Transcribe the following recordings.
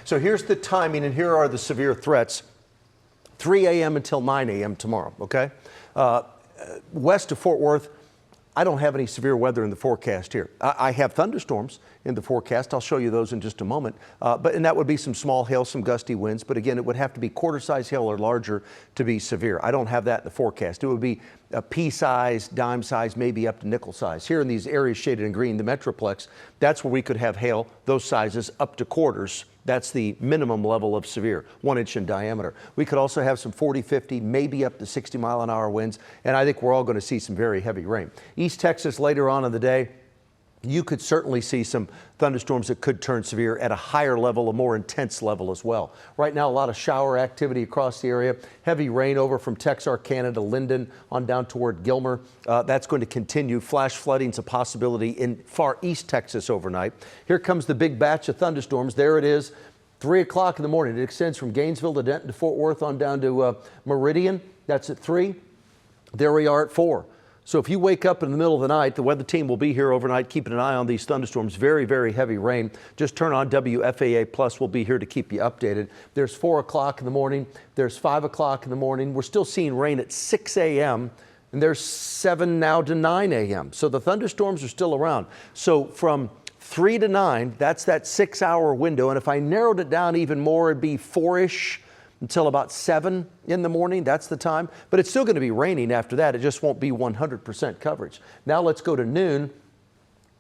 So here's the timing, and here are the severe threats. 3 a.m. until 9 a.m. tomorrow, okay? West of Fort Worth, I don't have any severe weather in the forecast here. I have thunderstorms in the forecast. I'll show you those in just a moment. And that would be some small hail, some gusty winds. But again, it would have to be quarter-size hail or larger to be severe. I don't have that in the forecast. It would be a pea size, dime size, maybe up to nickel size. Here in these areas shaded in green, the Metroplex, that's where we could have hail, those sizes up to quarters. That's the minimum level of severe, 1 inch in diameter. We could also have some 40, 50, maybe up to 60-mile-an-hour winds, and I think we're all going to see some very heavy rain. East Texas later on in the day, you could certainly see some thunderstorms that could turn severe at a higher level, a more intense level as well. Right now, a lot of shower activity across the area. Heavy rain over from Texarkana to Linden on down toward Gilmer. That's going to continue. Flash flooding is a possibility in far east Texas overnight. Here comes the big batch of thunderstorms. There it is, 3 o'clock in the morning. It extends from Gainesville to Denton to Fort Worth on down to Meridian. That's at 3. There we are at 4. So if you wake up in the middle of the night, the weather team will be here overnight keeping an eye on these thunderstorms. Very, very heavy rain. Just turn on WFAA Plus. We'll be here to keep you updated. There's 4 o'clock in the morning. There's 5 o'clock in the morning. We're still seeing rain at 6 a.m. and there's 7 now to 9 a.m. So the thunderstorms are still around. So from 3 to 9, that's that 6-hour window. And if I narrowed it down even more, it'd be 4-ish until about 7 in the morning. That's the time. But it's still going to be raining after that. It just won't be 100% coverage. Now let's go to noon.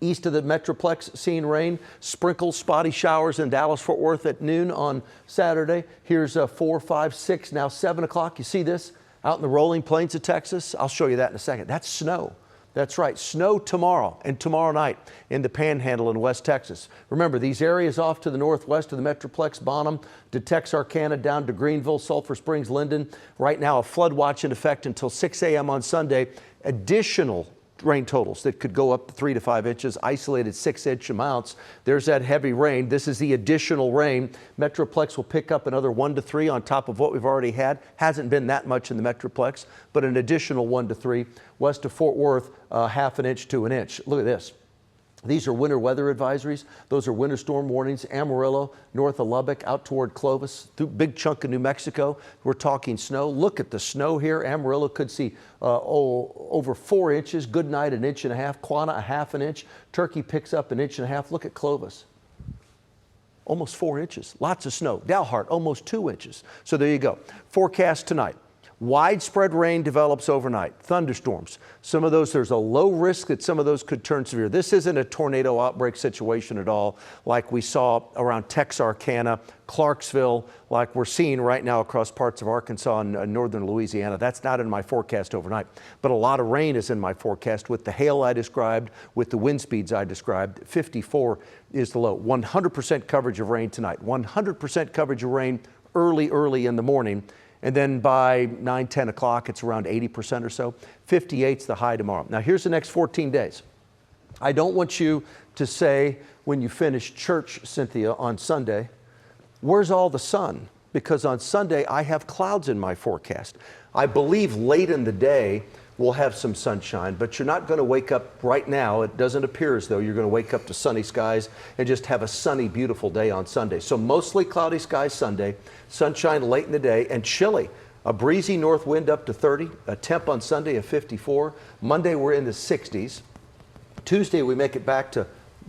East of the Metroplex, seeing rain, sprinkles, spotty showers in Dallas-Fort Worth at noon on Saturday. Here's 4, 5, 6, now 7 o'clock. You see this out in the rolling plains of Texas? I'll show you that in a second. That's snow. That's right, snow tomorrow and tomorrow night in the Panhandle in West Texas. Remember, these areas off to the northwest of the Metroplex, Bonham to Texarkana, down to Greenville, Sulphur Springs, Linden. Right now, a flood watch in effect until 6 a.m. on Sunday. Additional rain totals that could go up to 3 to 5 inches, isolated 6-inch amounts. There's that heavy rain. This is the additional rain. Metroplex will pick up another 1 to 3 on top of what we've already had. Hasn't been that much in the Metroplex, but an additional 1 to 3. West of Fort Worth, half an inch to an inch. Look at this. These are winter weather advisories. Those are winter storm warnings. Amarillo, north of Lubbock, out toward Clovis, through big chunk of New Mexico. We're talking snow. Look at the snow here. Amarillo could see over 4 inches. Goodnight, 1.5 inches. Quanah, a half an inch. Turkey picks up 1.5 inches. Look at Clovis. Almost 4 inches. Lots of snow. Dalhart, almost 2 inches. So there you go. Forecast tonight. Widespread rain develops overnight. Thunderstorms. Some of those, there's a low risk that some of those could turn severe. This isn't a tornado outbreak situation at all like we saw around Texarkana, Clarksville, like we're seeing right now across parts of Arkansas and northern Louisiana. That's not in my forecast overnight. But a lot of rain is in my forecast with the hail I described, with the wind speeds I described. 54 is the low. 100% coverage of rain tonight. 100% coverage of rain early in the morning. And then by 9, 10 o'clock, it's around 80% or so. 58's the high tomorrow. Now, here's the next 14 days. I don't want you to say when you finish church, Cynthia, on Sunday, where's all the sun? Because on Sunday, I have clouds in my forecast. I believe late in the day, we'll have some sunshine, but you're not going to wake up right now. It doesn't appear as though you're going to wake up to sunny skies and just have a sunny, beautiful day on Sunday. So mostly cloudy skies Sunday, sunshine late in the day, and chilly. A breezy north wind up to 30, a temp on Sunday of 54. Monday, we're in the 60s. Tuesday, we make it back to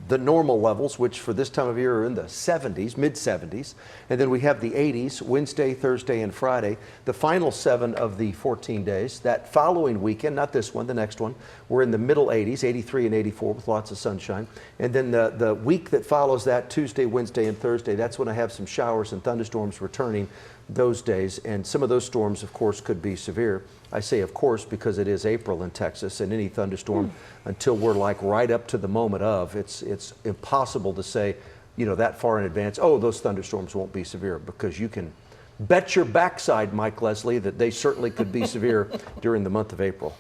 the normal levels, which for this time of year are in the 70s, mid-70s. And then we have the 80s, Wednesday, Thursday, and Friday. The final 7 of the 14 days. That following weekend, not this one, the next one, we're in the middle 80s, 83 and 84 with lots of sunshine. And then the week that follows that, Tuesday, Wednesday, and Thursday, that's when I have some showers and thunderstorms returning those days. And some of those storms, of course, could be severe. I say, of course, because it is April in Texas, and any thunderstorm until we're like right up to the moment of, it's impossible to say, you know, that far in advance, oh, those thunderstorms won't be severe, because you can bet your backside, Mike Leslie, that they certainly could be severe during the month of April.